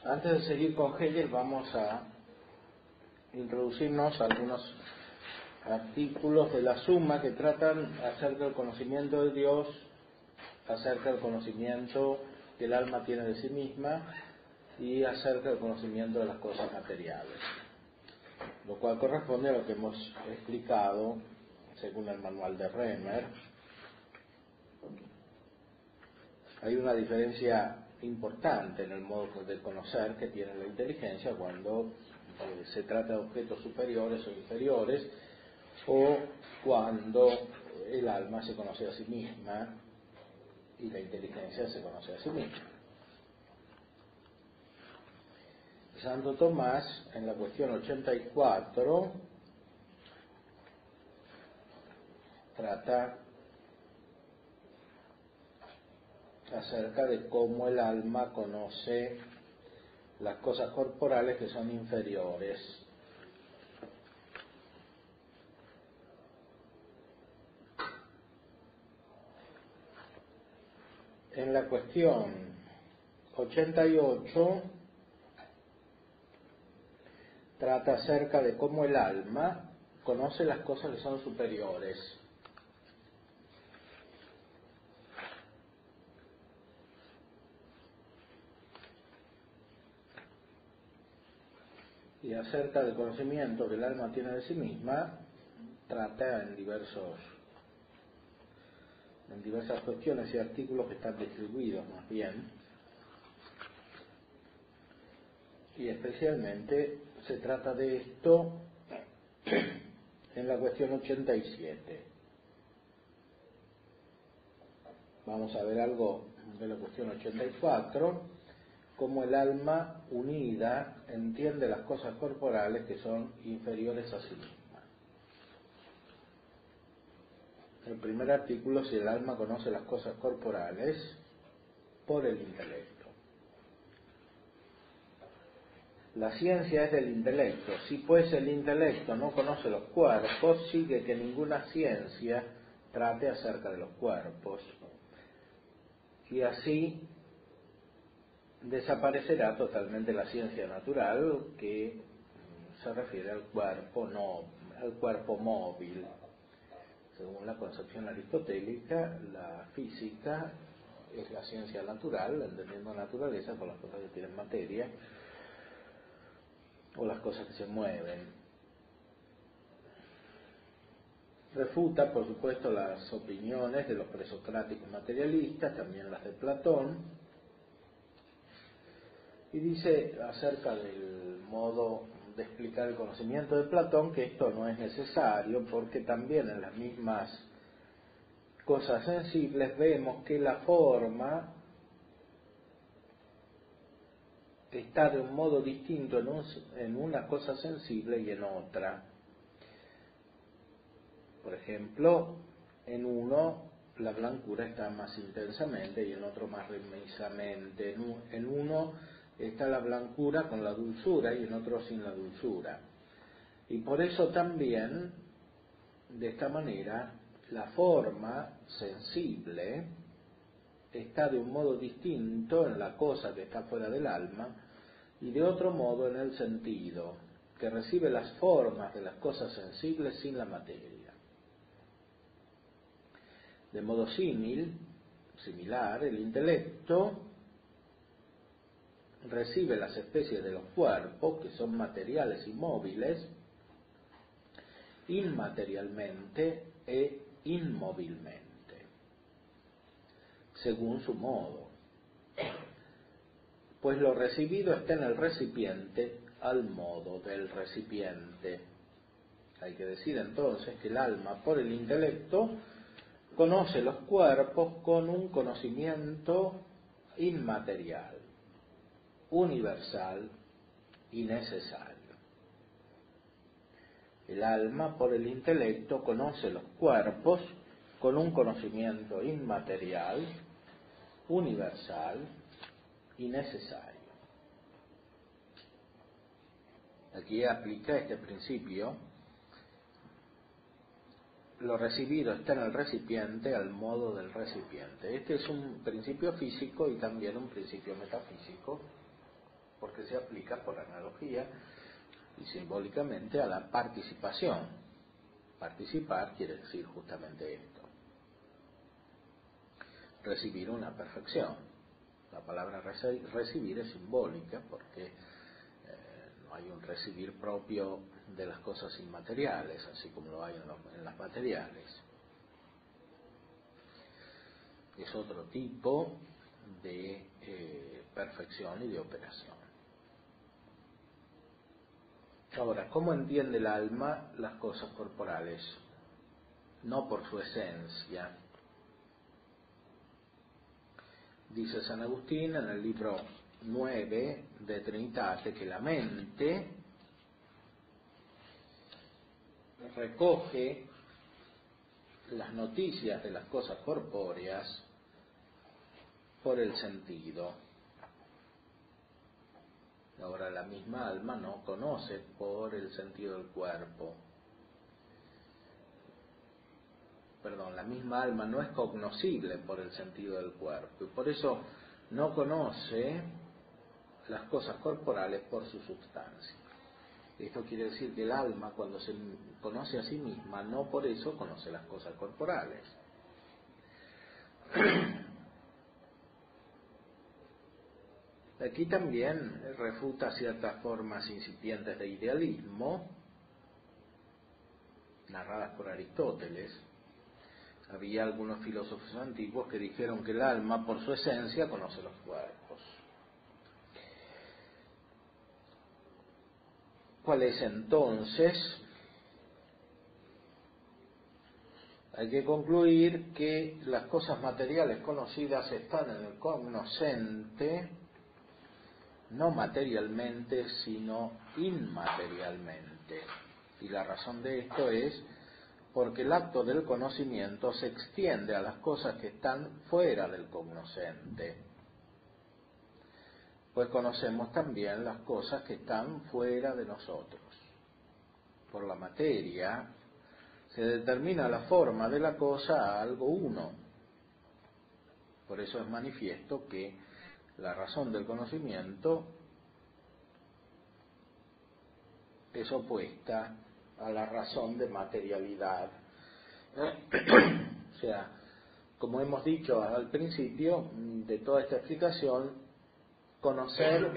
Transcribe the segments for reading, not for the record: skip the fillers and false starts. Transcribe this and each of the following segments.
Antes de seguir con Hegel, vamos a introducirnos a algunos artículos de la Suma que tratan acerca del conocimiento de Dios, acerca del conocimiento que el alma tiene de sí misma y acerca del conocimiento de las cosas materiales, lo cual corresponde a lo que hemos explicado según el manual de Remer. Hay una diferencia importante en el modo de conocer que tiene la inteligencia cuando se trata de objetos superiores o inferiores, o cuando el alma se conoce a sí misma y la inteligencia se conoce a sí misma. Santo Tomás, en la cuestión 84, trata acerca de cómo el alma conoce las cosas corporales que son inferiores. En la cuestión 88 trata acerca de cómo el alma conoce las cosas que son superiores. Y acerca del conocimiento que el alma tiene de sí misma, trata en diversas cuestiones y artículos que están distribuidos más bien, y especialmente se trata de esto en la cuestión 87. Vamos a ver algo de la cuestión 84, cómo el alma unida entiende las cosas corporales que son inferiores a sí misma. El primer artículo, si el alma conoce las cosas corporales por el intelecto. La ciencia es del intelecto. Si pues el intelecto no conoce los cuerpos, sigue que ninguna ciencia trate acerca de los cuerpos. Y así desaparecerá totalmente la ciencia natural, que se refiere al cuerpo móvil. Según la concepción aristotélica, la física es la ciencia natural, entendiendo naturaleza por las cosas que tienen materia o las cosas que se mueven. Refuta, por supuesto, las opiniones de los presocráticos materialistas, también las de Platón, y dice acerca del modo de explicar el conocimiento de Platón que esto no es necesario, porque también en las mismas cosas sensibles vemos que la forma está de un modo distinto en una cosa sensible y en otra. Por ejemplo, en uno la blancura está más intensamente y en otro más remesamente. En uno está la blancura con la dulzura y en otro sin la dulzura. Y por eso también, de esta manera, la forma sensible está de un modo distinto en la cosa que está fuera del alma y de otro modo en el sentido, que recibe las formas de las cosas sensibles sin la materia. De modo similar, el intelecto recibe las especies de los cuerpos, que son materiales y móviles, inmaterialmente e inmóvilmente, según su modo, pues lo recibido está en el recipiente al modo del recipiente. Hay que decir entonces que el alma, por el intelecto, conoce los cuerpos con un conocimiento inmaterial, universal y necesario. El alma, por el intelecto, conoce los cuerpos con un conocimiento inmaterial, universal y necesario. Aquí aplica este principio lo recibido está en el recipiente al modo del recipiente. Este es un principio físico y también un principio metafísico, porque se aplica por analogía y simbólicamente a la participación. Participar quiere decir justamente esto: recibir una perfección. La palabra recibir es simbólica porque no hay un recibir propio de las cosas inmateriales, así como lo hay en las materiales. Es otro tipo de perfección y de operación. Ahora, ¿cómo entiende el alma las cosas corporales? No por su esencia. Dice San Agustín en el libro 9 de Trinitate que la mente recoge las noticias de las cosas corpóreas por el sentido. Ahora, la misma alma no conoce por el sentido del cuerpo. Perdón, la misma alma no es cognoscible por el sentido del cuerpo y por eso no conoce las cosas corporales por su substancia. Esto quiere decir que el alma, cuando se conoce a sí misma, no por eso conoce las cosas corporales. Aquí también refuta ciertas formas incipientes de idealismo narradas por Aristóteles. Había algunos filósofos antiguos que dijeron que el alma, por su esencia, conoce los cuerpos. ¿Cuál es entonces? Hay que concluir que las cosas materiales conocidas están en el cognoscente, no materialmente, sino inmaterialmente. Y la razón de esto es porque el acto del conocimiento se extiende a las cosas que están fuera del cognoscente. Pues conocemos también las cosas que están fuera de nosotros. Por la materia se determina la forma de la cosa a algo uno. Por eso es manifiesto que la razón del conocimiento es opuesta a la razón de materialidad. O sea, como hemos dicho al principio de toda esta explicación, conocer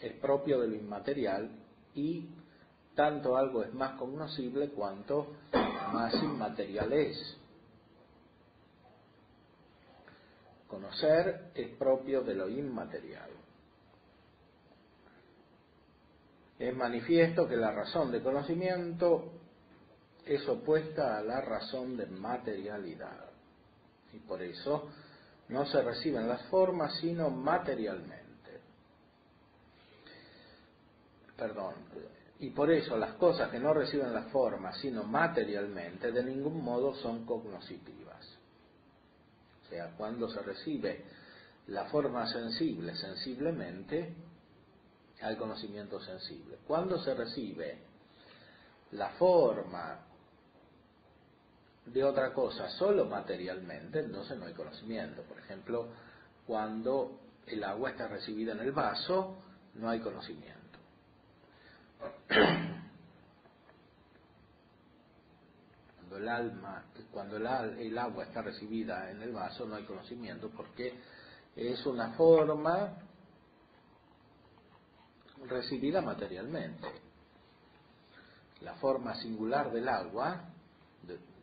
es propio de lo inmaterial y tanto algo es más cognoscible cuanto más inmaterial es. Conocer es propio de lo inmaterial. Es manifiesto que la razón de conocimiento es opuesta a la razón de materialidad. Y por eso no se reciben las formas sino materialmente. Y por eso las cosas que no reciben las formas sino materialmente de ningún modo son cognoscitivas. O sea, cuando se recibe la forma sensible sensiblemente, hay conocimiento sensible. Cuando se recibe la forma de otra cosa solo materialmente, entonces no hay conocimiento. Por ejemplo, cuando el agua está recibida en el vaso, no hay conocimiento. Cuando el agua está recibida en el vaso, no hay conocimiento porque es una forma recibida materialmente. La forma singular del agua,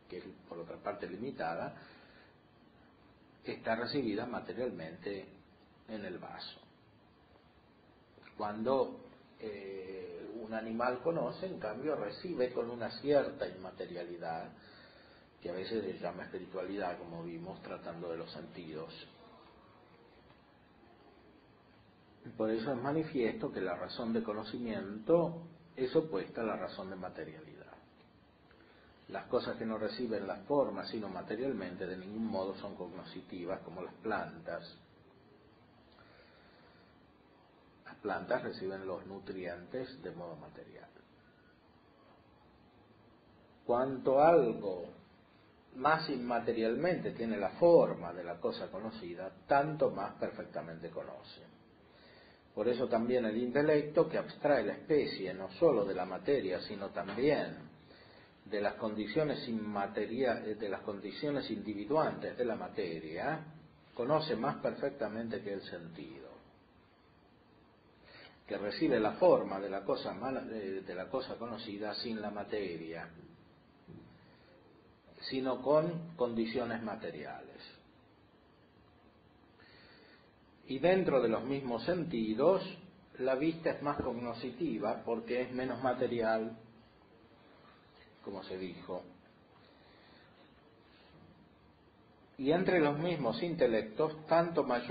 que es por otra parte limitada, está recibida materialmente en el vaso. Cuando un animal conoce, en cambio, recibe con una cierta inmaterialidad, que a veces se llama espiritualidad, como vimos, tratando de los sentidos. Por eso es manifiesto que la razón de conocimiento es opuesta a la razón de materialidad. Las cosas que no reciben las formas sino materialmente de ningún modo son cognoscitivas, como las plantas. Las plantas reciben los nutrientes de modo material. Cuanto algo más inmaterialmente tiene la forma de la cosa conocida, tanto más perfectamente conoce. Por eso también el intelecto, que abstrae la especie no sólo de la materia, sino también de las condiciones de las condiciones individuantes de la materia, conoce más perfectamente que el sentido, que recibe la forma de la cosa conocida sin la materia, sino con condiciones materiales. Y dentro de los mismos sentidos, la vista es más cognoscitiva porque es menos material, como se dijo. Y entre los mismos intelectos, tanto más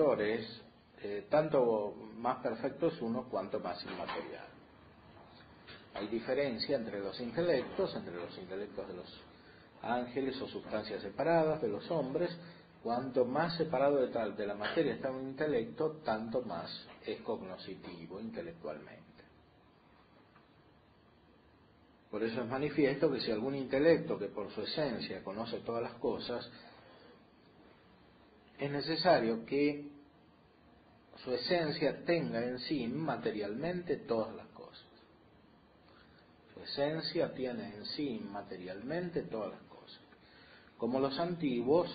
perfecto es uno cuanto más inmaterial. Hay diferencia entre los intelectos de los ángeles o sustancias separadas de los hombres. Cuanto más separado de la materia está un intelecto, tanto más es cognoscitivo intelectualmente. Por eso es manifiesto que si algún intelecto que por su esencia conoce todas las cosas, es necesario que su esencia tenga en sí materialmente todas las cosas. Su esencia tiene en sí materialmente todas las cosas. Como los antiguos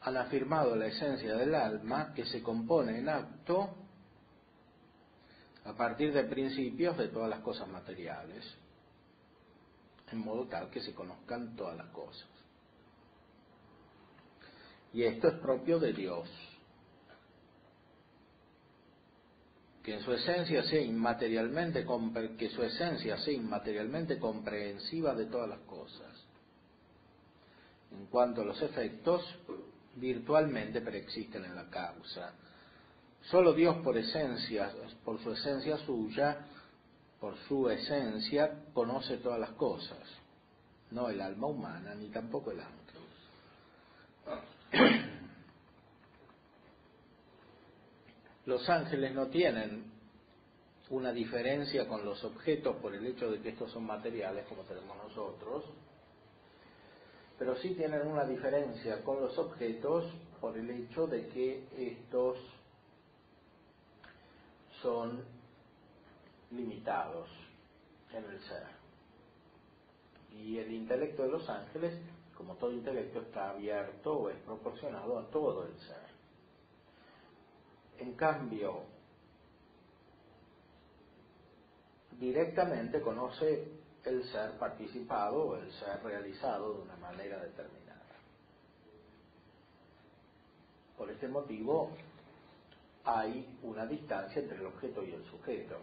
han afirmado la esencia del alma, que se compone en acto a partir de principios de todas las cosas materiales, en modo tal que se conozcan todas las cosas. Y esto es propio de Dios, que su esencia sea inmaterialmente comprensiva de todas las cosas. En cuanto a los efectos, virtualmente preexisten en la causa. Solo Dios por su esencia suya, por su esencia, conoce todas las cosas, no el alma humana ni tampoco el ángel. Los ángeles no tienen una diferencia con los objetos por el hecho de que estos son materiales como tenemos nosotros, pero sí tienen una diferencia con los objetos por el hecho de que estos son limitados en el ser. Y el intelecto de los ángeles, como todo intelecto, está abierto o es proporcionado a todo el ser. En cambio, directamente conoce el ser participado o el ser realizado de una manera determinada. Por este motivo hay una distancia entre el objeto y el sujeto,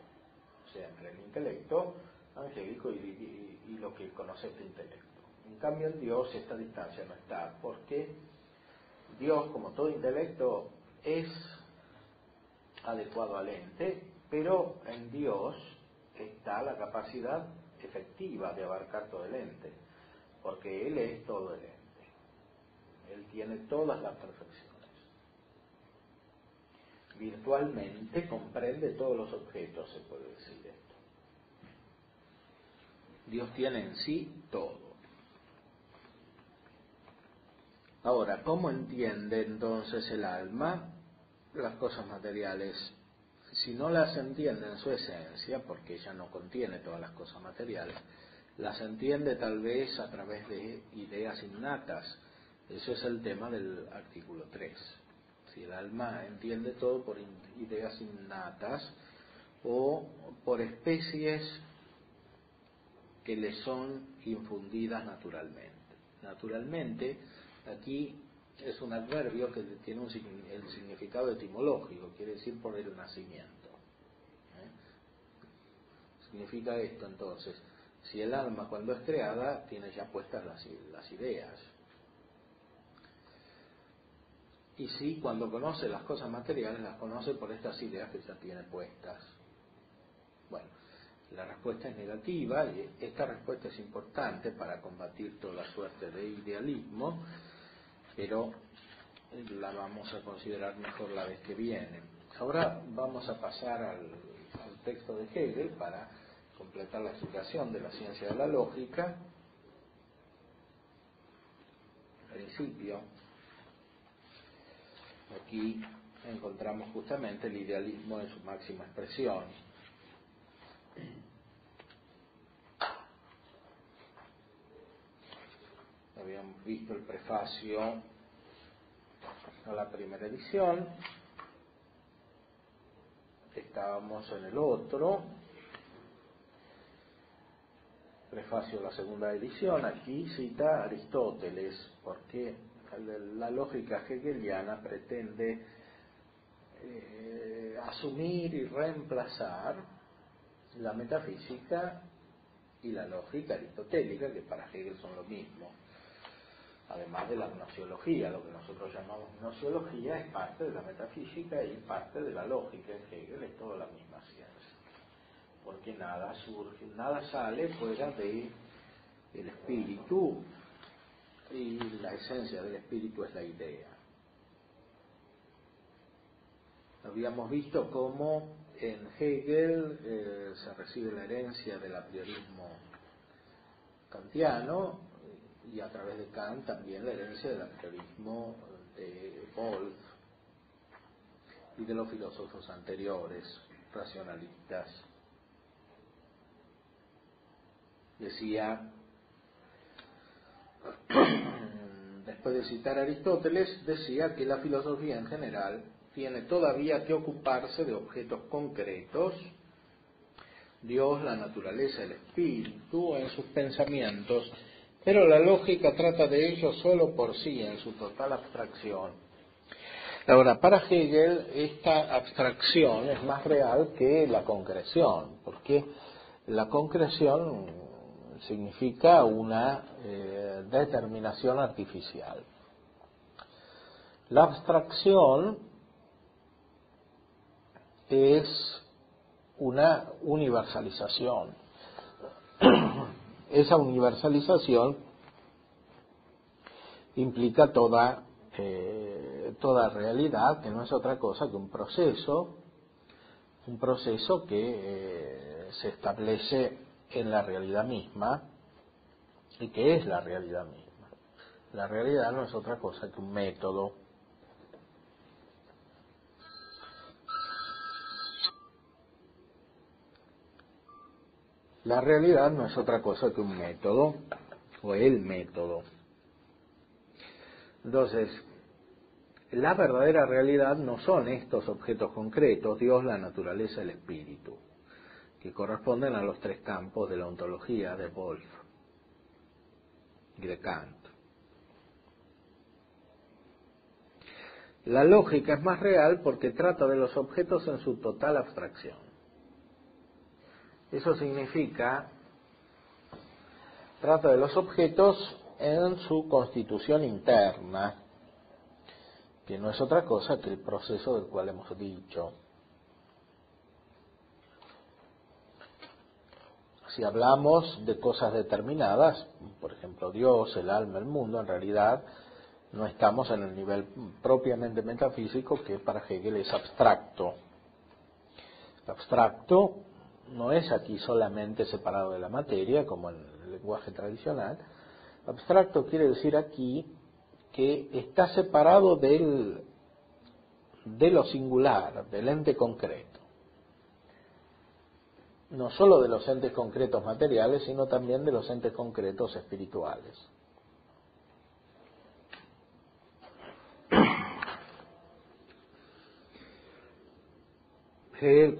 o sea, entre el intelecto angélico y lo que conoce este intelecto. En cambio en Dios esta distancia no está, porque Dios, como todo intelecto, es adecuado al ente, pero en Dios está la capacidad efectiva de abarcar todo el ente, porque Él es todo el ente. Él tiene todas las perfecciones. Virtualmente comprende todos los objetos, se puede decir esto. Dios tiene en sí todo. Ahora, ¿cómo entiende entonces el alma las cosas materiales? Si no las entiende en su esencia, porque ella no contiene todas las cosas materiales, las entiende tal vez a través de ideas innatas. Eso es el tema del artículo 3. Si el alma entiende todo por ideas innatas o por especies que le son infundidas naturalmente. Naturalmente, aquí es un adverbio que tiene el significado etimológico, quiere decir por el nacimiento. Significa esto entonces, si el alma cuando es creada tiene ya puestas las ideas. Y si cuando conoce las cosas materiales las conoce por estas ideas que ya tiene puestas. Bueno, la respuesta es negativa y esta respuesta es importante para combatir toda suerte de idealismo, pero la vamos a considerar mejor la vez que viene. Ahora vamos a pasar al texto de Hegel para completar la explicación de la ciencia de la lógica. principio. Aquí encontramos justamente el idealismo en su máxima expresión. Habíamos visto el prefacio a la primera edición, estábamos en el otro, prefacio a la segunda edición. Aquí cita a Aristóteles, porque la lógica hegeliana pretende asumir y reemplazar la metafísica y la lógica aristotélica, que para Hegel son lo mismo. Además de la gnosiología, lo que nosotros llamamos gnosiología es parte de la metafísica y parte de la lógica. En Hegel es toda la misma ciencia, porque nada surge, nada sale fuera de el espíritu, y la esencia del espíritu es la idea. Habíamos visto cómo en Hegel se recibe la herencia del apriorismo kantiano, y a través de Kant también la herencia del apriorismo de Wolff y de los filósofos anteriores, racionalistas. Decía, después de citar a Aristóteles, decía que la filosofía en general tiene todavía que ocuparse de objetos concretos, Dios, la naturaleza, el espíritu, en sus pensamientos, pero la lógica trata de ellos solo por sí, en su total abstracción. Ahora, para Hegel esta abstracción es más real que la concreción, porque la concreción significa una determinación artificial. La abstracción es una universalización. Esa universalización implica toda realidad, que no es otra cosa que un proceso que se establece en la realidad misma, y que es la realidad misma. La realidad no es otra cosa que un método. La realidad no es otra cosa que un método, o el método. Entonces, la verdadera realidad no son estos objetos concretos, Dios, la naturaleza, el espíritu, que corresponden a los tres campos de la ontología de Wolff y de Kant. La lógica es más real porque trata de los objetos en su total abstracción. Eso significa, trata de los objetos en su constitución interna, que no es otra cosa que el proceso del cual hemos dicho. Si hablamos de cosas determinadas, por ejemplo Dios, el alma, el mundo, en realidad no estamos en el nivel propiamente metafísico, que para Hegel es abstracto. Abstracto no es aquí solamente separado de la materia, como en el lenguaje tradicional. Abstracto quiere decir aquí que está separado de lo singular, del ente concreto. No solo de los entes concretos materiales, sino también de los entes concretos espirituales. Hegel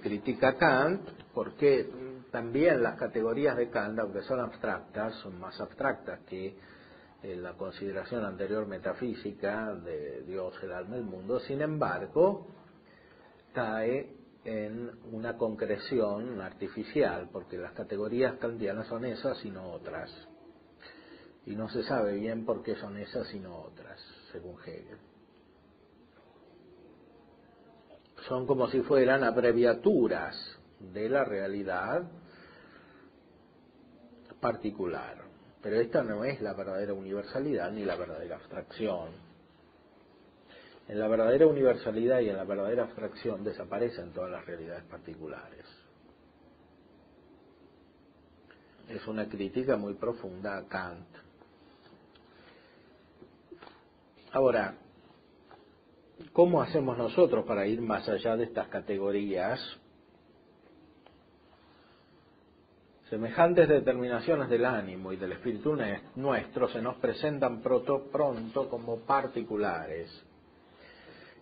critica a Kant porque también las categorías de Kant, aunque son abstractas, son más abstractas que la consideración anterior metafísica de Dios, el alma, el mundo. Sin embargo, cae en una concreción artificial, porque las categorías kantianas son esas y no otras. Y no se sabe bien por qué son esas y no otras, según Hegel. Son como si fueran abreviaturas de la realidad particular. Pero esta no es la verdadera universalidad ni la verdadera abstracción. En la verdadera universalidad y en la verdadera abstracción desaparecen todas las realidades particulares. Es una crítica muy profunda a Kant. Ahora, ¿cómo hacemos nosotros para ir más allá de estas categorías? Semejantes determinaciones del ánimo y del espíritu nuestro se nos presentan pronto como particulares,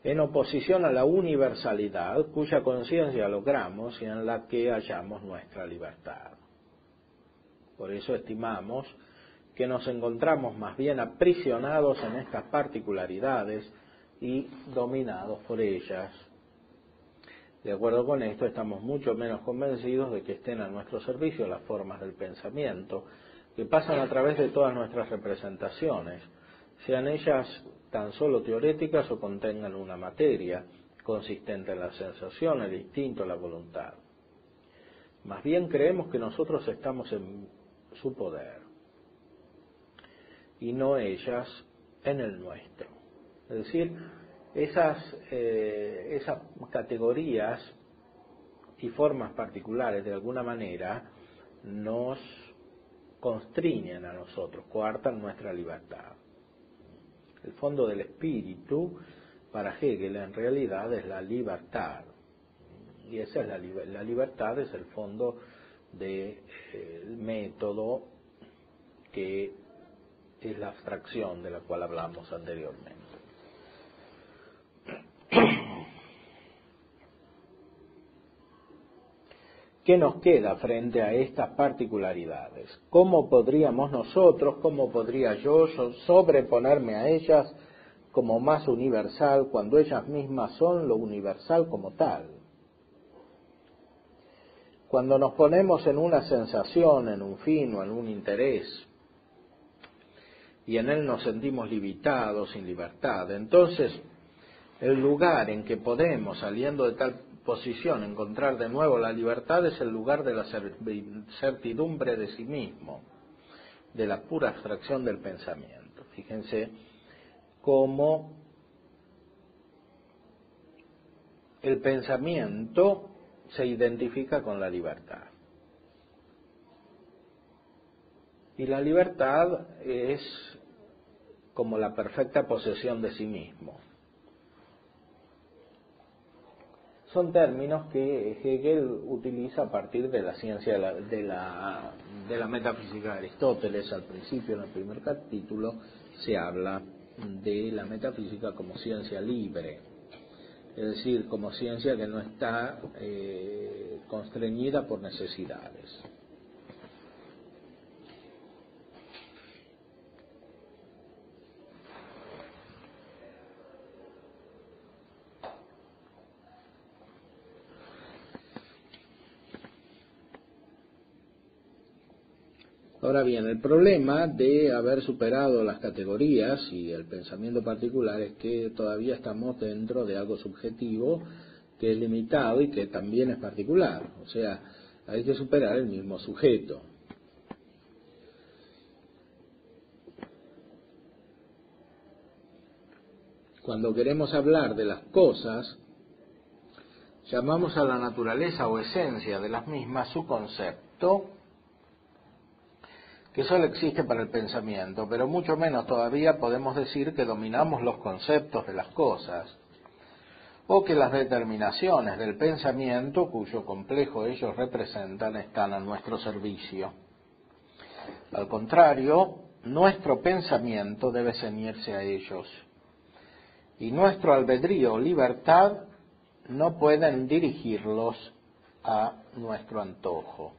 en oposición a la universalidad cuya conciencia logramos y en la que hallamos nuestra libertad. Por eso estimamos que nos encontramos más bien aprisionados en estas particularidades y dominados por ellas. De acuerdo con esto, estamos mucho menos convencidos de que estén a nuestro servicio las formas del pensamiento, que pasan a través de todas nuestras representaciones, sean ellas tan solo teoréticas o contengan una materia consistente en la sensación, el instinto, la voluntad. Más bien creemos que nosotros estamos en su poder y no ellas en el nuestro. Es decir, esas categorías y formas particulares de alguna manera nos constriñen a nosotros, coartan nuestra libertad. El fondo del espíritu para Hegel en realidad es la libertad, y esa es la libertad es el fondo del método que es la abstracción de la cual hablamos anteriormente. ¿Qué nos queda frente a estas particularidades? ¿Cómo podríamos nosotros, cómo podría yo sobreponerme a ellas como más universal cuando ellas mismas son lo universal como tal? Cuando nos ponemos en una sensación, en un fin o en un interés, y en él nos sentimos limitados, sin libertad, entonces el lugar en que podemos, saliendo de tal posición, encontrar de nuevo la libertad es el lugar de la certidumbre de sí mismo, de la pura abstracción del pensamiento. Fíjense cómo el pensamiento se identifica con la libertad. Y la libertad es como la perfecta posesión de sí mismo. Son términos que Hegel utiliza a partir de la ciencia de la metafísica de Aristóteles. Al principio, en el primer capítulo, se habla de la metafísica como ciencia libre, es decir, como ciencia que no está constreñida por necesidades. Ahora bien, el problema de haber superado las categorías y el pensamiento particular es que todavía estamos dentro de algo subjetivo que es limitado y que también es particular. O sea, hay que superar el mismo sujeto. Cuando queremos hablar de las cosas, llamamos a la naturaleza o esencia de las mismas su concepto, que solo existe para el pensamiento, pero mucho menos todavía podemos decir que dominamos los conceptos de las cosas, o que las determinaciones del pensamiento, cuyo complejo ellos representan, están a nuestro servicio. Al contrario, nuestro pensamiento debe ceñirse a ellos, y nuestro albedrío o libertad no pueden dirigirlos a nuestro antojo.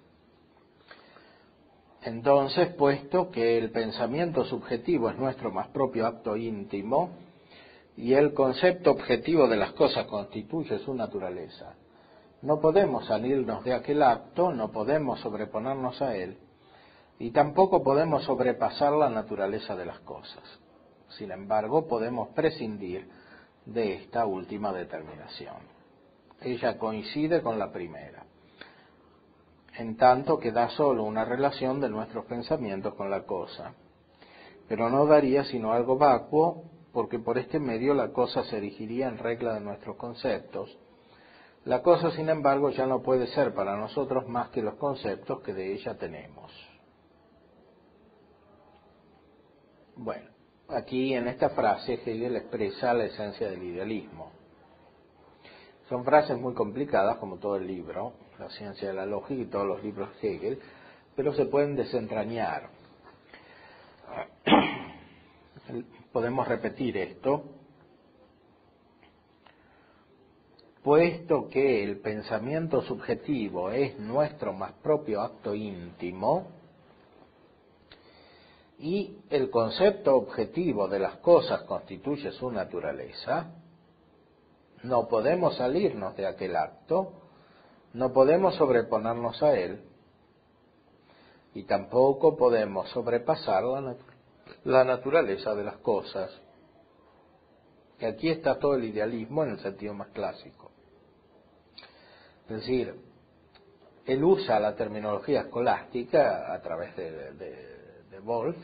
Entonces, puesto que el pensamiento subjetivo es nuestro más propio acto íntimo y el concepto objetivo de las cosas constituye su naturaleza, no podemos salirnos de aquel acto, no podemos sobreponernos a él y tampoco podemos sobrepasar la naturaleza de las cosas. Sin embargo, podemos prescindir de esta última determinación. Ella coincide con la primera, en tanto que da solo una relación de nuestros pensamientos con la cosa, pero no daría sino algo vacuo, porque por este medio la cosa se erigiría en regla de nuestros conceptos. La cosa, sin embargo, ya no puede ser para nosotros más que los conceptos que de ella tenemos. Bueno, aquí en esta frase Hegel expresa la esencia del idealismo. Son frases muy complicadas, como todo el libro, La ciencia de la lógica y todos los libros de Hegel, pero se pueden desentrañar. Podemos repetir esto. Puesto que el pensamiento subjetivo es nuestro más propio acto íntimo y el concepto objetivo de las cosas constituye su naturaleza, no podemos salirnos de aquel acto, no podemos sobreponernos a él y tampoco podemos sobrepasar la naturaleza de las cosas. Y aquí está todo el idealismo en el sentido más clásico. Es decir, él usa la terminología escolástica a través de Wolff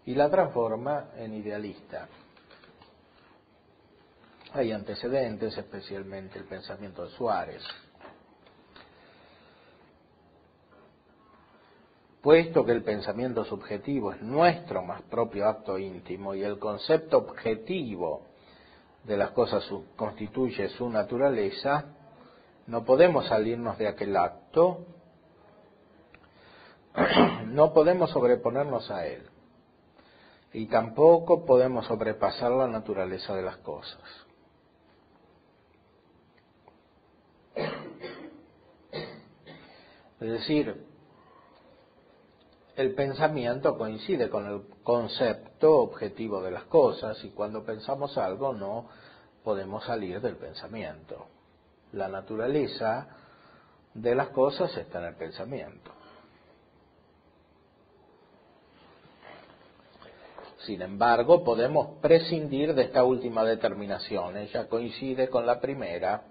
y la transforma en idealista. Hay antecedentes, especialmente el pensamiento de Suárez. Puesto que el pensamiento subjetivo es nuestro más propio acto íntimo y el concepto objetivo de las cosas constituye su naturaleza, no podemos salirnos de aquel acto, no podemos sobreponernos a él y tampoco podemos sobrepasar la naturaleza de las cosas. Es decir, el pensamiento coincide con el concepto objetivo de las cosas y cuando pensamos algo no podemos salir del pensamiento. La naturaleza de las cosas está en el pensamiento. Sin embargo, podemos prescindir de esta última determinación. Ella coincide con la primera,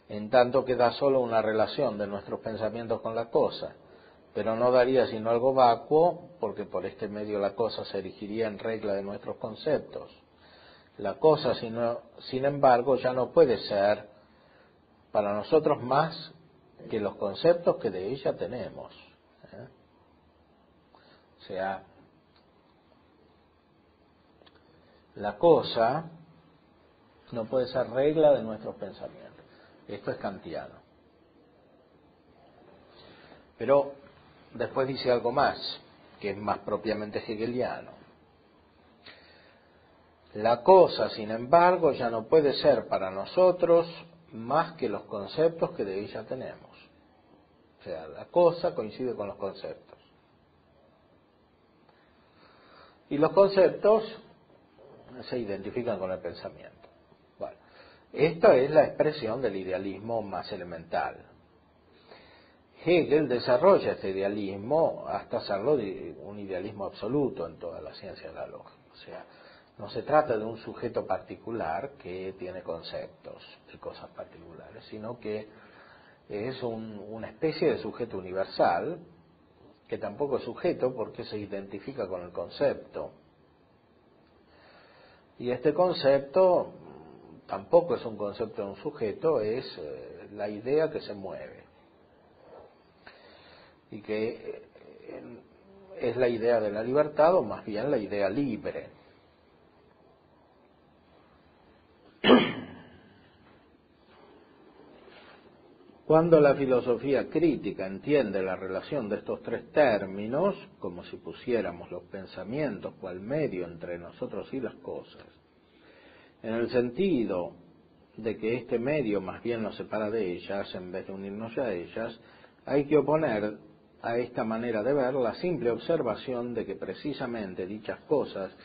en tanto que da solo una relación de nuestros pensamientos con la cosa, pero no daría sino algo vacuo, porque por este medio la cosa se erigiría en regla de nuestros conceptos. La cosa, sin embargo, ya no puede ser para nosotros más que los conceptos que de ella tenemos. O sea, la cosa no puede ser regla de nuestros pensamientos. Esto es kantiano. Pero después dice algo más, que es más propiamente hegeliano. La cosa, sin embargo, ya no puede ser para nosotros más que los conceptos que de ella tenemos. O sea, la cosa coincide con los conceptos. Y los conceptos se identifican con el pensamiento. Bueno, esta es la expresión del idealismo más elemental. Hegel desarrolla este idealismo hasta hacerlo un idealismo absoluto en toda la ciencia de la lógica. O sea, no se trata de un sujeto particular que tiene conceptos y cosas particulares, sino que es una especie de sujeto universal, que tampoco es sujeto porque se identifica con el concepto. Y este concepto tampoco es un concepto de un sujeto, es la idea que se mueve. Y que es la idea de la libertad, o más bien la idea libre. Cuando la filosofía crítica entiende la relación de estos tres términos, como si pusiéramos los pensamientos cual medio entre nosotros y las cosas, en el sentido de que este medio más bien nos separa de ellas en vez de unirnos ya a ellas, hay que oponer a esta manera de ver la simple observación de que precisamente dichas cosas,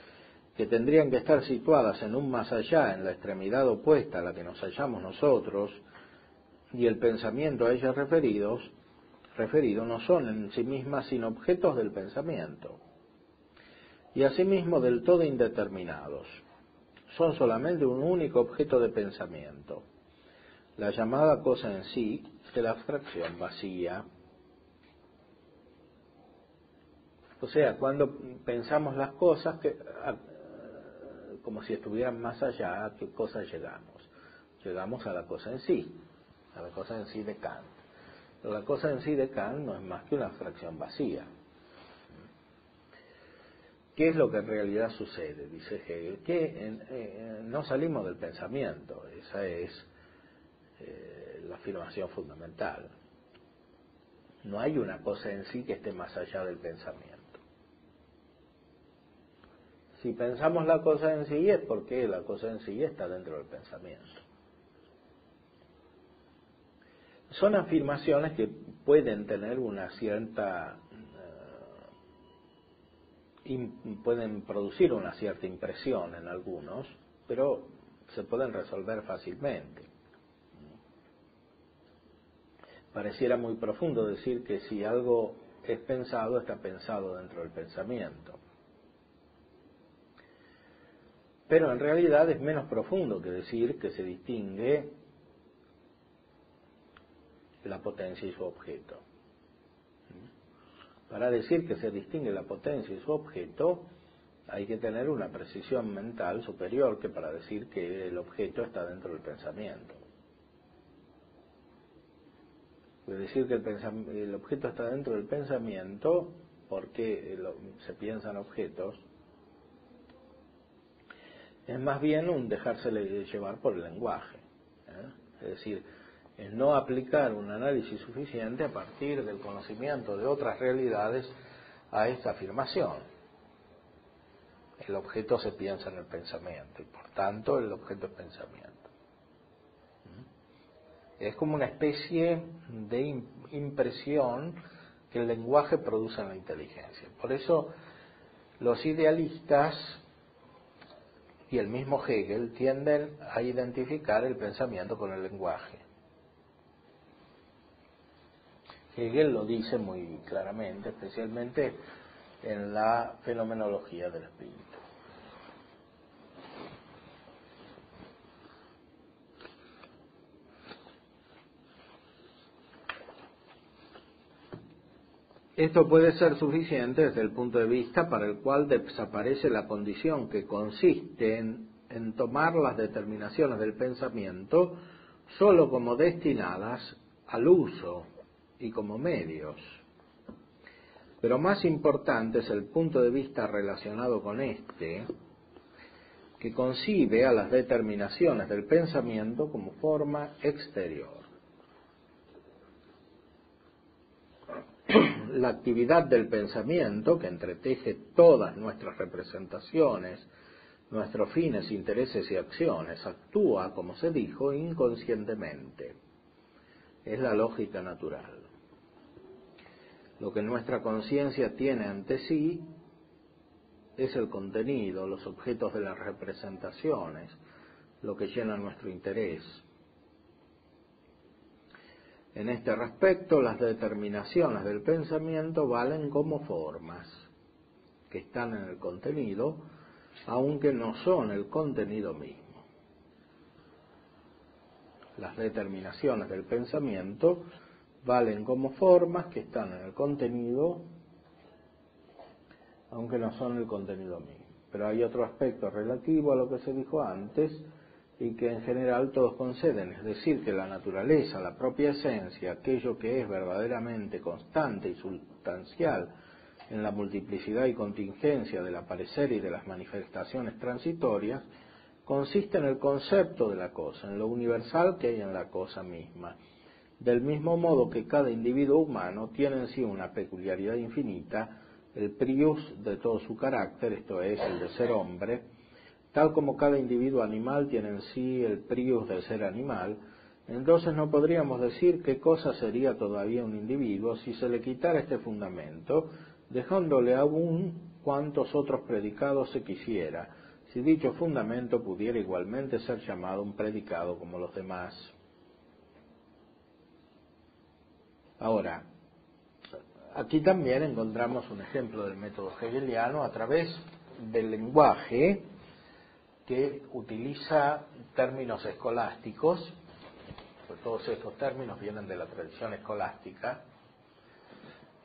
que tendrían que estar situadas en un más allá, en la extremidad opuesta a la que nos hallamos nosotros, y el pensamiento a ellas referido no son en sí mismas sino objetos del pensamiento, y asimismo del todo indeterminados. Son solamente un único objeto de pensamiento, la llamada cosa en sí, de la abstracción vacía. O sea, cuando pensamos las cosas, como si estuvieran más allá, ¿a qué cosa llegamos? Llegamos a la cosa en sí, a la cosa en sí de Kant. Pero la cosa en sí de Kant no es más que una abstracción vacía, ¿qué es lo que en realidad sucede? Dice Hegel, que no salimos del pensamiento, esa es la afirmación fundamental. No hay una cosa en sí que esté más allá del pensamiento. Si pensamos la cosa en sí es porque la cosa en sí está dentro del pensamiento. Son afirmaciones que pueden tener una cierta, pueden producir una cierta impresión en algunos, pero se pueden resolver fácilmente. Pareciera muy profundo decir que si algo es pensado, está pensado dentro del pensamiento. Pero en realidad es menos profundo que decir que se distingue la potencia y su objeto. Para decir que se distingue la potencia y su objeto, hay que tener una precisión mental superior que para decir que el objeto está dentro del pensamiento. Es decir, que el objeto está dentro del pensamiento porque se piensan objetos, es más bien un dejarse llevar por el lenguaje. Es decir, es no aplicar un análisis suficiente a partir del conocimiento de otras realidades a esta afirmación. El objeto se piensa en el pensamiento y por tanto el objeto es pensamiento. Es como una especie de impresión que el lenguaje produce en la inteligencia. Por eso los idealistas y el mismo Hegel tienden a identificar el pensamiento con el lenguaje. Hegel lo dice muy claramente, especialmente en la fenomenología del espíritu. Esto puede ser suficiente desde el punto de vista para el cual desaparece la condición que consiste en tomar las determinaciones del pensamiento sólo como destinadas al uso y como medios. Pero más importante es el punto de vista relacionado con este, que concibe a las determinaciones del pensamiento como forma exterior. La actividad del pensamiento, que entreteje todas nuestras representaciones, nuestros fines, intereses y acciones, actúa, como se dijo, inconscientemente. Es la lógica natural. Lo que nuestra conciencia tiene ante sí es el contenido, los objetos de las representaciones, lo que llena nuestro interés. En este respecto, las determinaciones del pensamiento valen como formas que están en el contenido, aunque no son el contenido mismo. Las determinaciones del pensamiento valen como formas que están en el contenido, aunque no son el contenido mismo. Pero hay otro aspecto relativo a lo que se dijo antes, y que en general todos conceden, es decir, que la naturaleza, la propia esencia, aquello que es verdaderamente constante y sustancial en la multiplicidad y contingencia del aparecer y de las manifestaciones transitorias, consiste en el concepto de la cosa, en lo universal que hay en la cosa misma. Del mismo modo que cada individuo humano tiene en sí una peculiaridad infinita, el prius de todo su carácter, esto es, el de ser hombre, tal como cada individuo animal tiene en sí el prius de ser animal, entonces no podríamos decir qué cosa sería todavía un individuo si se le quitara este fundamento, dejándole aún cuantos otros predicados se quisiera, si dicho fundamento pudiera igualmente ser llamado un predicado como los demás. Ahora, aquí también encontramos un ejemplo del método hegeliano a través del lenguaje, que utiliza términos escolásticos, pues todos estos términos vienen de la tradición escolástica.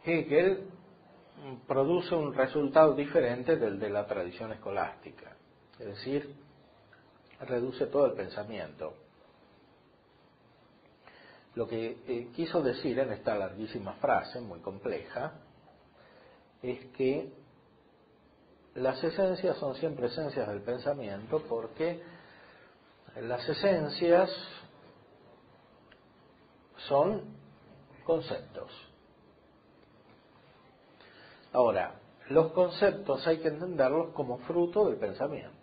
Hegel produce un resultado diferente del de la tradición escolástica, es decir, reduce todo el pensamiento. Lo que quiso decir en esta larguísima frase, muy compleja, es que las esencias son siempre esencias del pensamiento porque las esencias son conceptos. Ahora, los conceptos hay que entenderlos como fruto del pensamiento.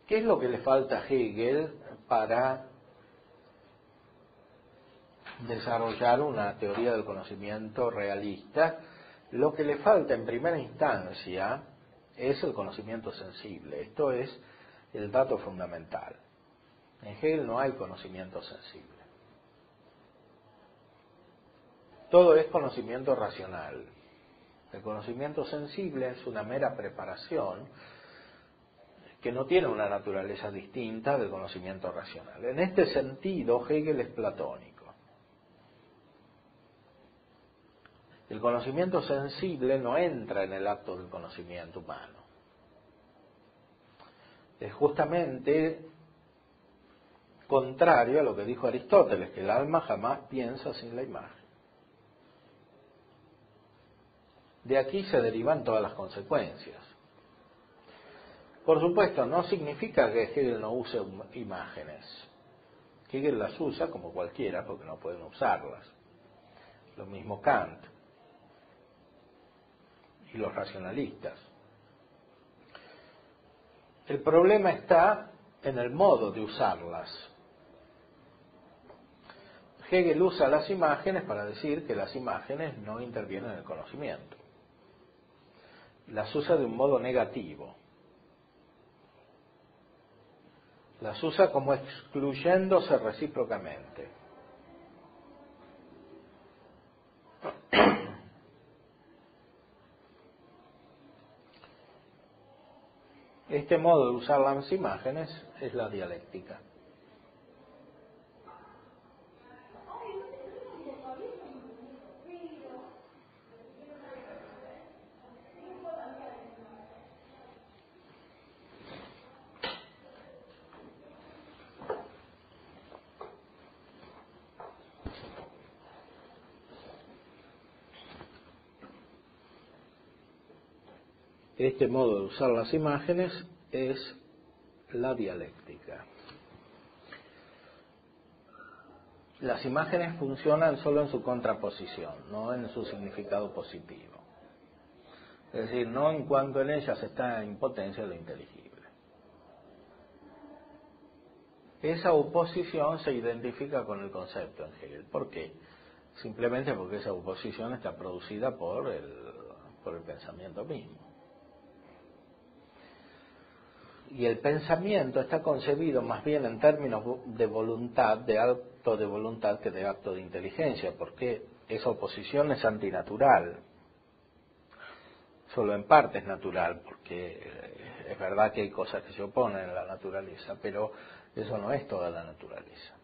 ¿Qué es lo que le falta a Hegel para desarrollar una teoría del conocimiento realista? Lo que le falta en primera instancia es el conocimiento sensible. Esto es el dato fundamental. En Hegel no hay conocimiento sensible. Todo es conocimiento racional. El conocimiento sensible es una mera preparación que no tiene una naturaleza distinta del conocimiento racional. En este sentido, Hegel es platónico. El conocimiento sensible no entra en el acto del conocimiento humano. Es justamente contrario a lo que dijo Aristóteles, que el alma jamás piensa sin la imagen. De aquí se derivan todas las consecuencias. Por supuesto, no significa que Hegel no use imágenes. Hegel las usa como cualquiera, porque no pueden usarlas. Lo mismo Kant y los racionalistas. El problema está en el modo de usarlas. Hegel usa las imágenes para decir que las imágenes no intervienen en el conocimiento. Las usa de un modo negativo. Las usa como excluyéndose recíprocamente. Este modo de usar las imágenes es la dialéctica. Este modo de usar las imágenes es la dialéctica. Las imágenes funcionan solo en su contraposición, no en su significado positivo. Es decir, no en cuanto en ellas está en potencia lo inteligible. Esa oposición se identifica con el concepto en Hegel. ¿Por qué? Simplemente porque esa oposición está producida por el pensamiento mismo. Y el pensamiento está concebido más bien en términos de voluntad, de acto de voluntad que de acto de inteligencia, porque esa oposición es antinatural. Solo en parte es natural, porque es verdad que hay cosas que se oponen a la naturaleza, pero eso no es toda la naturaleza.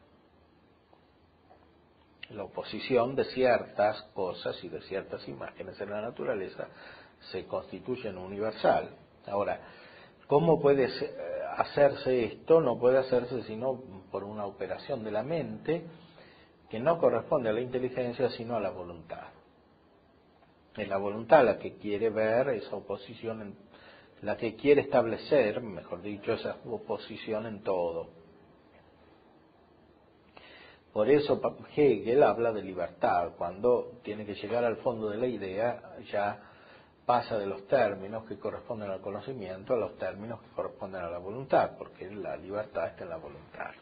La oposición de ciertas cosas y de ciertas imágenes en la naturaleza se constituye en universal. Ahora, ¿cómo puede hacerse esto? No puede hacerse sino por una operación de la mente que no corresponde a la inteligencia sino a la voluntad. Es la voluntad la que quiere ver esa oposición, la que quiere establecer, mejor dicho, esa oposición en todo. Por eso Hegel habla de libertad. Cuando tiene que llegar al fondo de la idea, ya pasa de los términos que corresponden al conocimiento a los términos que corresponden a la voluntad, porque la libertad está en la voluntad.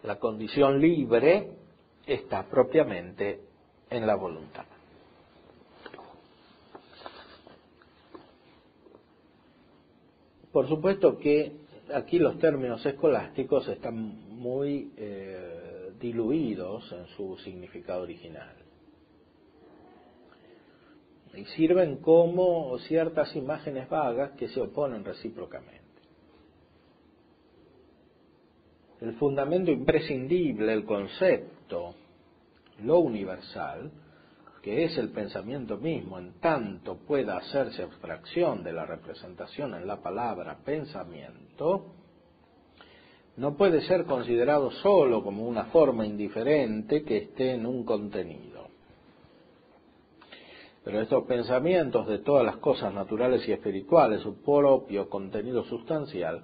La condición libre está propiamente en la voluntad. Por supuesto que aquí los términos escolásticos están muy diluidos en su significado original. Y sirven como ciertas imágenes vagas que se oponen recíprocamente. El fundamento imprescindible, el concepto, lo universal, que es el pensamiento mismo, en tanto pueda hacerse abstracción de la representación en la palabra pensamiento, no puede ser considerado solo como una forma indiferente que esté en un contenido. Pero estos pensamientos de todas las cosas naturales y espirituales, su propio contenido sustancial,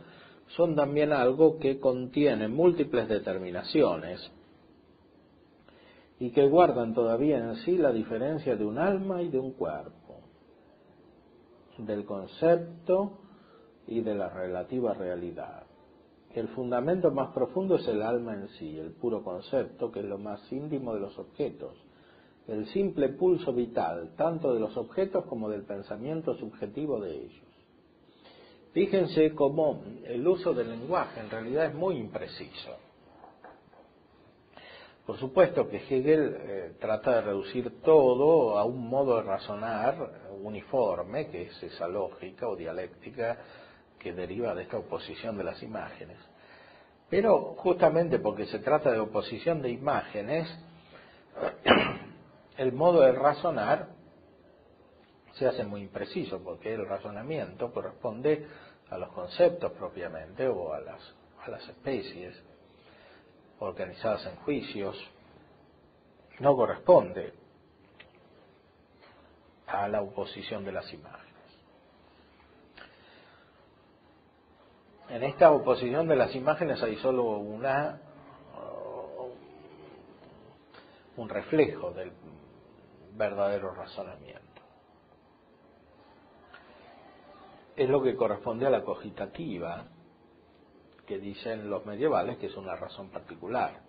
son también algo que contiene múltiples determinaciones y que guardan todavía en sí la diferencia de un alma y de un cuerpo, del concepto y de la relativa realidad. El fundamento más profundo es el alma en sí, el puro concepto, que es lo más íntimo de los objetos, el simple pulso vital, tanto de los objetos como del pensamiento subjetivo de ellos. Fíjense cómo el uso del lenguaje en realidad es muy impreciso. Por supuesto que Hegel trata de reducir todo a un modo de razonar uniforme, que es esa lógica o dialéctica que deriva de esta oposición de las imágenes. Pero justamente porque se trata de oposición de imágenes, el modo de razonar se hace muy impreciso, porque el razonamiento corresponde a los conceptos propiamente o a las especies organizadas en juicios, no corresponde a la oposición de las imágenes. En esta oposición de las imágenes hay solo un reflejo del verdadero razonamiento. Es lo que corresponde a la cogitativa, que dicen los medievales que es una razón particular.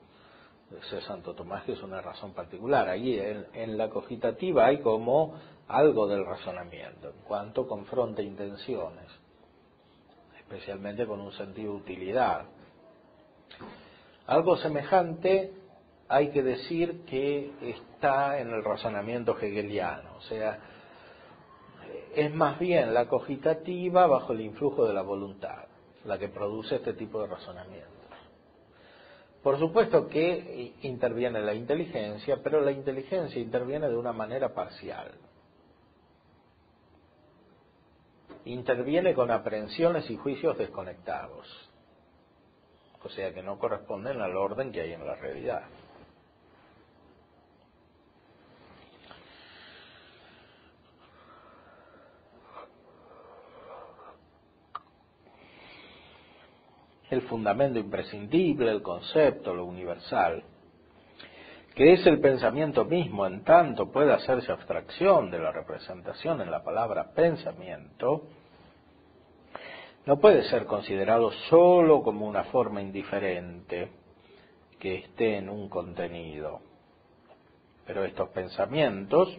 Dice Santo Tomás que es una razón particular. Allí en la cogitativa hay como algo del razonamiento, en cuanto confronta intenciones, especialmente con un sentido de utilidad. Algo semejante hay que decir que está en el razonamiento hegeliano, o sea, es más bien la cogitativa bajo el influjo de la voluntad la que produce este tipo de razonamientos. Por supuesto que interviene la inteligencia, pero la inteligencia interviene de una manera parcial. Interviene con aprehensiones y juicios desconectados, o sea que no corresponden al orden que hay en la realidad. El fundamento imprescindible, el concepto, lo universal, que es el pensamiento mismo, en tanto puede hacerse abstracción de la representación en la palabra pensamiento, no puede ser considerado sólo como una forma indiferente que esté en un contenido. Pero estos pensamientos,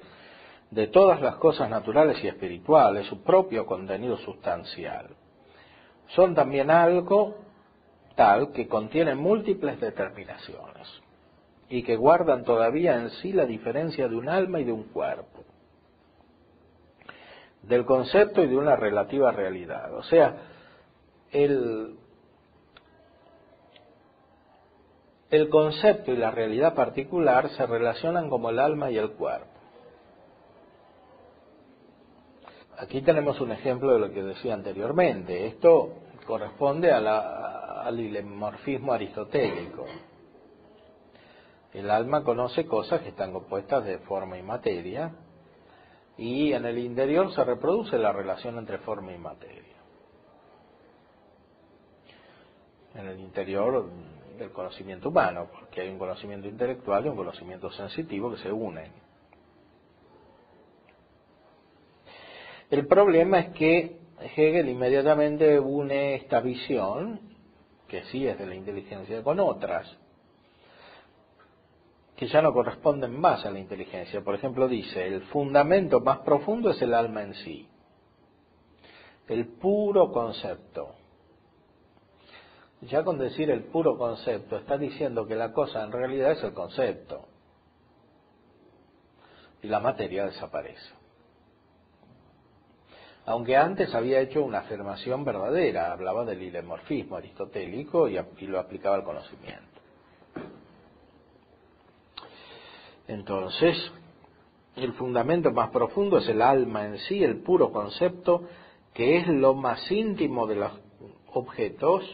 de todas las cosas naturales y espirituales, su propio contenido sustancial, son también algo tal que contiene múltiples determinaciones y que guardan todavía en sí la diferencia de un alma y de un cuerpo, del concepto y de una relativa realidad. O sea, el concepto y la realidad particular se relacionan como el alma y el cuerpo. Aquí tenemos un ejemplo de lo que decía anteriormente. Esto corresponde al ilemorfismo aristotélico. El alma conoce cosas que están compuestas de forma y materia, y en el interior se reproduce la relación entre forma y materia. En el interior del conocimiento humano, porque hay un conocimiento intelectual y un conocimiento sensitivo que se unen. El problema es que Hegel inmediatamente une esta visión, que sí es de la inteligencia, con otras que ya no corresponden más a la inteligencia. Por ejemplo, dice, el fundamento más profundo es el alma en sí, el puro concepto. Ya con decir el puro concepto, está diciendo que la cosa en realidad es el concepto, y la materia desaparece. Aunque antes había hecho una afirmación verdadera, hablaba del ilemorfismo aristotélico y lo aplicaba al conocimiento. Entonces, el fundamento más profundo es el alma en sí, el puro concepto, que es lo más íntimo de los objetos.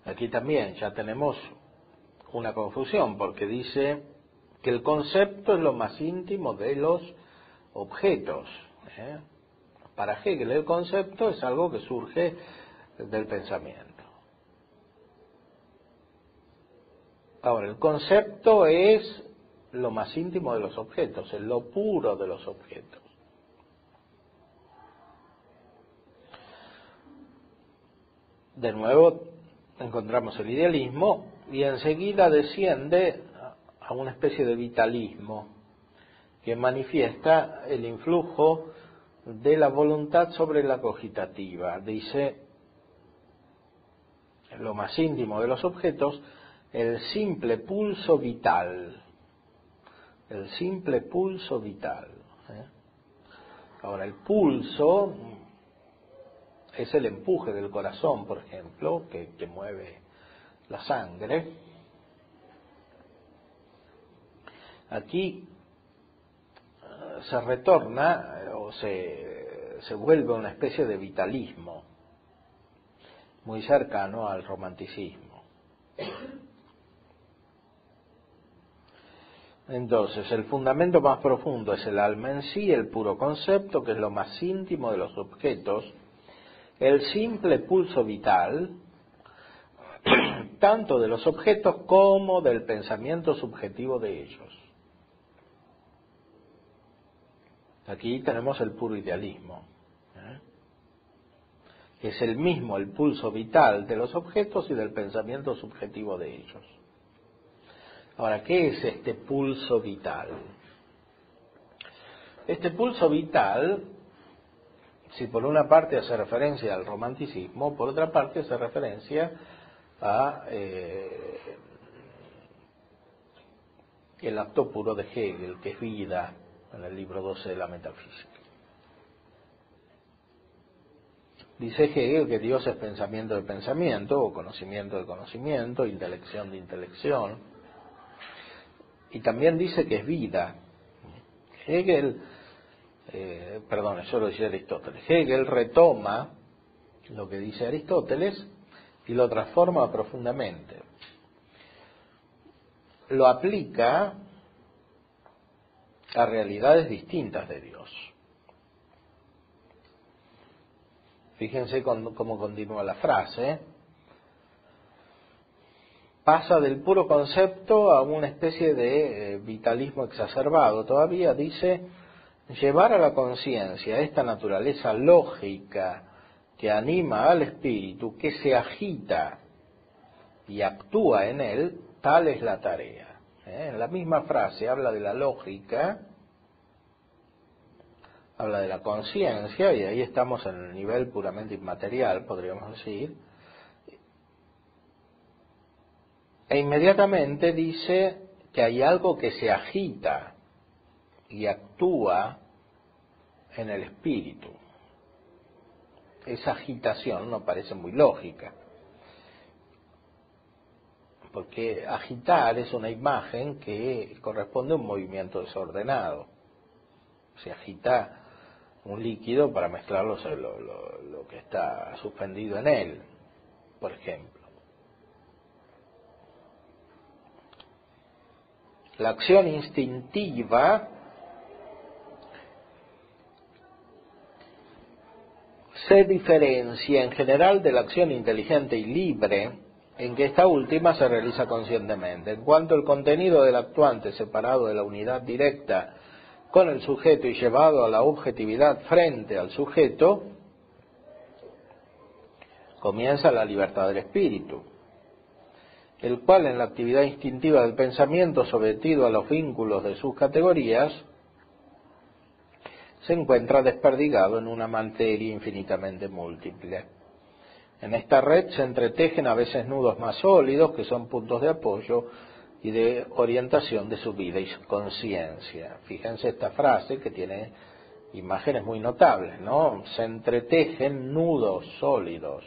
Aquí también ya tenemos una confusión, porque dice que el concepto es lo más íntimo de los objetos. Para Hegel el concepto es algo que surge del pensamiento. Ahora, el concepto es lo más íntimo de los objetos, es lo puro de los objetos. De nuevo encontramos el idealismo y enseguida desciende a una especie de vitalismo que manifiesta el influjo de la voluntad sobre la cogitativa. Dice, lo más íntimo de los objetos, el simple pulso vital. El simple pulso vital. Ahora, el pulso es el empuje del corazón, por ejemplo, que mueve la sangre. Aquí se retorna o se vuelve una especie de vitalismo muy cercano al romanticismo. Entonces, el fundamento más profundo es el alma en sí, el puro concepto, que es lo más íntimo de los objetos, el simple pulso vital, tanto de los objetos como del pensamiento subjetivo de ellos. Aquí tenemos el puro idealismo. Es el mismo el pulso vital de los objetos y del pensamiento subjetivo de ellos. Ahora, ¿qué es este pulso vital? Este pulso vital, si por una parte hace referencia al romanticismo, por otra parte hace referencia a el acto puro de Hegel, que es vida, en el libro 12 de la Metafísica. Dice Hegel que Dios es pensamiento de pensamiento, o conocimiento de conocimiento, intelección de intelección, y también dice que es vida. Hegel, eso lo dice Aristóteles. Hegel retoma lo que dice Aristóteles y lo transforma profundamente. Lo aplica a realidades distintas de Dios. Fíjense cómo continúa la frase. Pasa del puro concepto a una especie de vitalismo exacerbado. Todavía dice, llevar a la conciencia esta naturaleza lógica que anima al espíritu, que se agita y actúa en él, tal es la tarea. En la misma frase habla de la lógica, habla de la conciencia, y ahí estamos en el nivel puramente inmaterial, podríamos decir, e inmediatamente dice que hay algo que se agita y actúa en el espíritu. Esa agitación no parece muy lógica, porque agitar es una imagen que corresponde a un movimiento desordenado. Se agita un líquido para mezclar lo que está suspendido en él, por ejemplo. La acción instintiva se diferencia en general de la acción inteligente y libre, en que esta última se realiza conscientemente. En cuanto el contenido del actuante separado de la unidad directa con el sujeto y llevado a la objetividad frente al sujeto, comienza la libertad del espíritu, el cual en la actividad instintiva del pensamiento sometido a los vínculos de sus categorías se encuentra desperdigado en una materia infinitamente múltiple. En esta red se entretejen a veces nudos más sólidos, que son puntos de apoyo y de orientación de su vida y su conciencia. Fíjense esta frase que tiene imágenes muy notables, ¿no? Se entretejen nudos sólidos.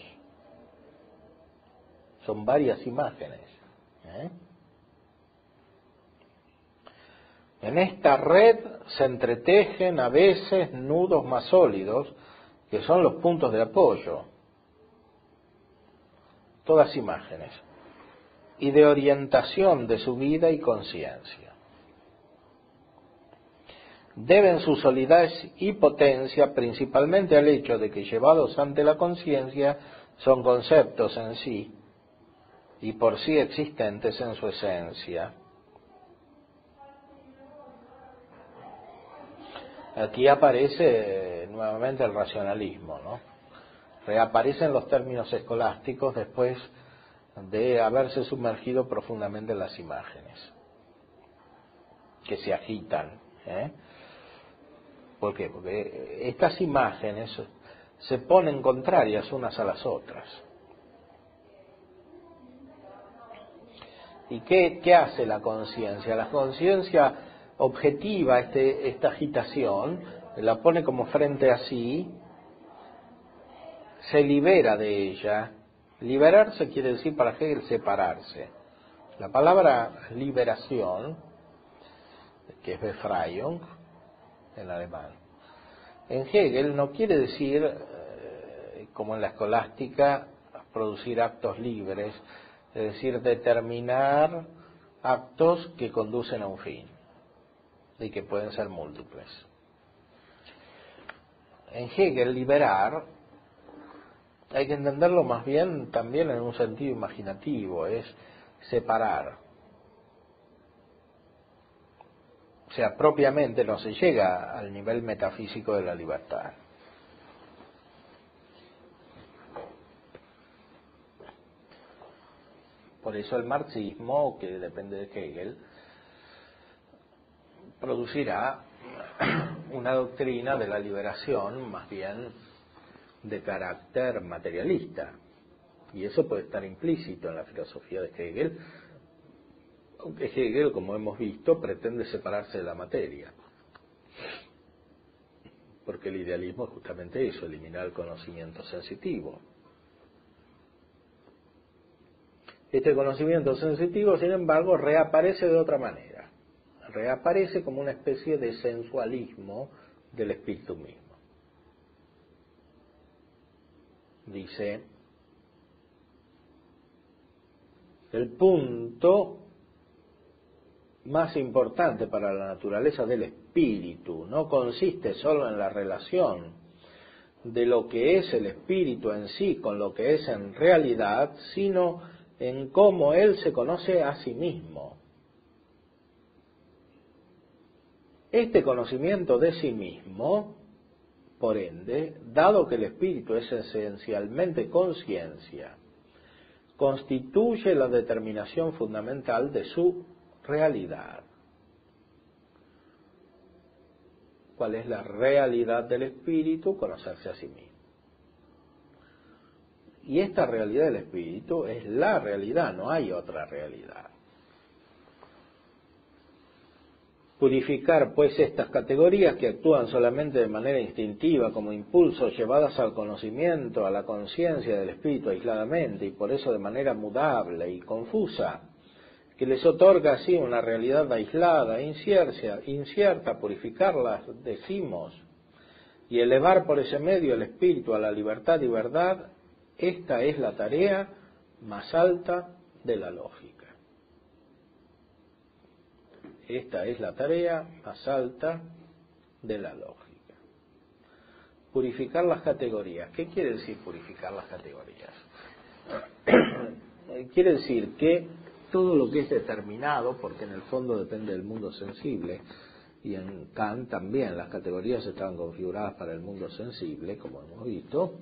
Son varias imágenes. En esta red se entretejen a veces nudos más sólidos, que son los puntos de apoyo. Todas imágenes. Y de orientación de su vida y conciencia. deben su solidez y potencia principalmente al hecho de que llevados ante la conciencia son conceptos en sí y por sí existentes en su esencia. Aquí aparece nuevamente el racionalismo, ¿no? Reaparecen los términos escolásticos después de haberse sumergido profundamente en las imágenes, que se agitan, ¿eh? ¿Por qué? Porque estas imágenes se ponen contrarias unas a las otras. ¿Y qué hace la conciencia? La conciencia objetiva esta agitación, la pone como frente a sí, se libera de ella. Liberarse quiere decir para Hegel separarse. La palabra liberación, que es Befreiung en alemán, en Hegel no quiere decir, como en la escolástica, producir actos libres, es decir, determinar actos que conducen a un fin y que pueden ser múltiples. En Hegel, liberar hay que entenderlo más bien también en un sentido imaginativo, es separar. O sea, propiamente no se llega al nivel metafísico de la libertad. Por eso el marxismo, que depende de Hegel, producirá una doctrina de la liberación más bien de carácter materialista. Y eso puede estar implícito en la filosofía de Hegel, aunque Hegel, como hemos visto, pretende separarse de la materia. Porque el idealismo es justamente eso, eliminar el conocimiento sensitivo. Este conocimiento sensitivo, sin embargo, reaparece de otra manera. Reaparece como una especie de sensualismo del espíritu mismo. Dice, el punto más importante para la naturaleza del espíritu no consiste solo en la relación de lo que es el espíritu en sí con lo que es en realidad, sino en cómo él se conoce a sí mismo. Este conocimiento de sí mismo, por ende, dado que el espíritu es esencialmente conciencia, constituye la determinación fundamental de su realidad. ¿Cuál es la realidad del espíritu? Conocerse a sí mismo. Y esta realidad del espíritu es la realidad, no hay otra realidad. Purificar, pues, estas categorías que actúan solamente de manera instintiva, como impulsos llevadas al conocimiento, a la conciencia del espíritu aisladamente, y por eso de manera mudable y confusa, que les otorga así una realidad aislada, incierta, purificarlas, decimos, y elevar por ese medio el espíritu a la libertad y verdad, esta es la tarea más alta de la lógica. Esta es la tarea más alta de la lógica. Purificar las categorías. ¿Qué quiere decir purificar las categorías? Quiere decir que todo lo que es determinado, porque en el fondo depende del mundo sensible, y en Kant también las categorías estaban configuradas para el mundo sensible, como hemos visto,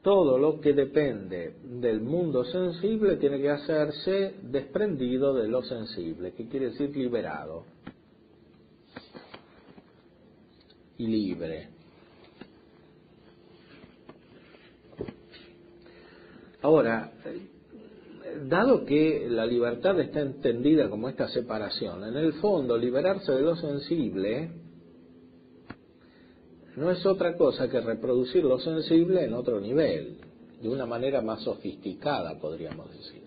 todo lo que depende del mundo sensible tiene que hacerse desprendido de lo sensible, que quiere decir liberado y libre. Ahora, dado que la libertad está entendida como esta separación, en el fondo liberarse de lo sensible no es otra cosa que reproducir lo sensible en otro nivel, de una manera más sofisticada, podríamos decir.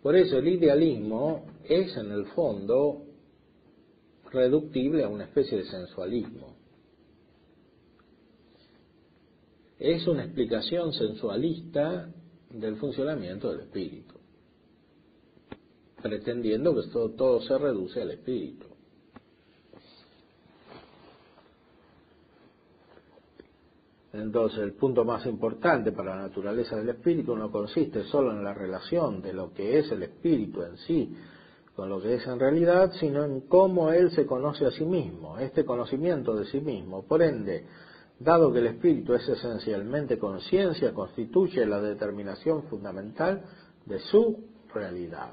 Por eso el idealismo es en el fondo reductible a una especie de sensualismo. Es una explicación sensualista del funcionamiento del espíritu. pretendiendo que todo se reduce al espíritu. Entonces, el punto más importante para la naturaleza del espíritu no consiste solo en la relación de lo que es el espíritu en sí con lo que es en realidad, sino en cómo él se conoce a sí mismo, este conocimiento de sí mismo. Por ende, dado que el espíritu es esencialmente conciencia, constituye la determinación fundamental de su realidad.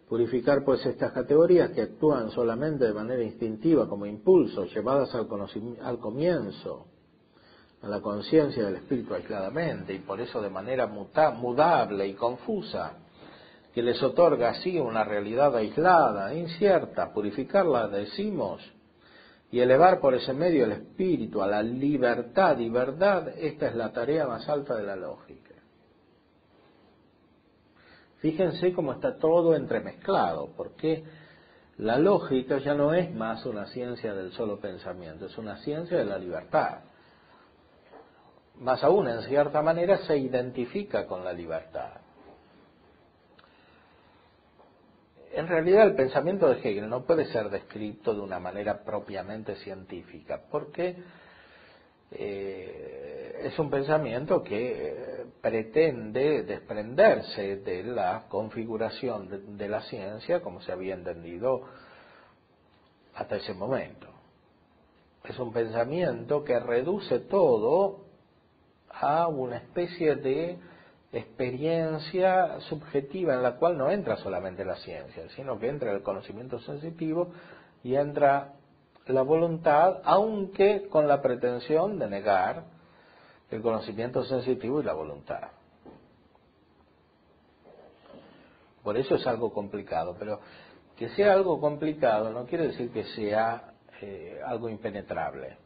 Purificar pues estas categorías que actúan solamente de manera instintiva como impulsos llevadas al comienzo, a la conciencia del espíritu aisladamente, y por eso de manera mudable y confusa, que les otorga así una realidad aislada, incierta. Purificarla, decimos, y elevar por ese medio el espíritu a la libertad y verdad, esta es la tarea más alta de la lógica. Fíjense cómo está todo entremezclado, porque la lógica ya no es más una ciencia del solo pensamiento, es una ciencia de la libertad. Más aún, en cierta manera, se identifica con la libertad. En realidad, el pensamiento de Hegel no puede ser descrito de una manera propiamente científica, porque es un pensamiento que pretende desprenderse de la configuración de la ciencia como se había entendido hasta ese momento. Es un pensamiento que reduce todo a una especie de experiencia subjetiva en la cual no entra solamente la ciencia, sino que entra el conocimiento sensitivo y entra la voluntad, aunque con la pretensión de negar el conocimiento sensitivo y la voluntad. Por eso es algo complicado, pero que sea algo complicado no quiere decir que sea algo impenetrable.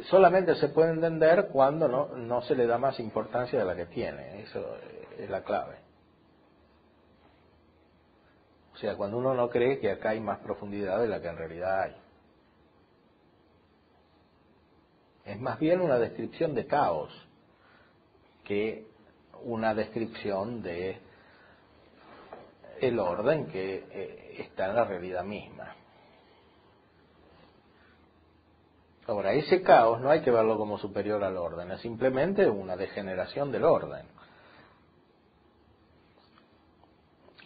Solamente se puede entender cuando no se le da más importancia de la que tiene, eso es la clave. O sea, cuando uno no cree que acá hay más profundidad de la que en realidad hay. Es más bien una descripción de caos que una descripción de el orden que está en la realidad misma. Ahora, ese caos no hay que verlo como superior al orden, es simplemente una degeneración del orden.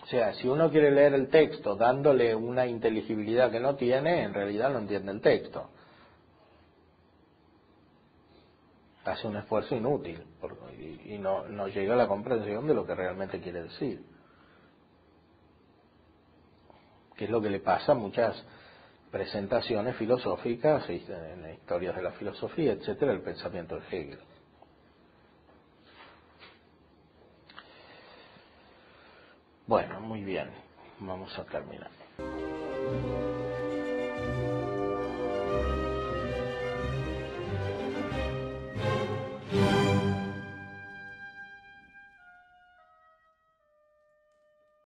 O sea, si uno quiere leer el texto dándole una inteligibilidad que no tiene, en realidad no entiende el texto. Hace un esfuerzo inútil y no llega a la comprensión de lo que realmente quiere decir. Que es lo que le pasa a muchas presentaciones filosóficas, en historias de la filosofía, etcétera, el pensamiento de Hegel. Bueno, muy bien, vamos a terminar.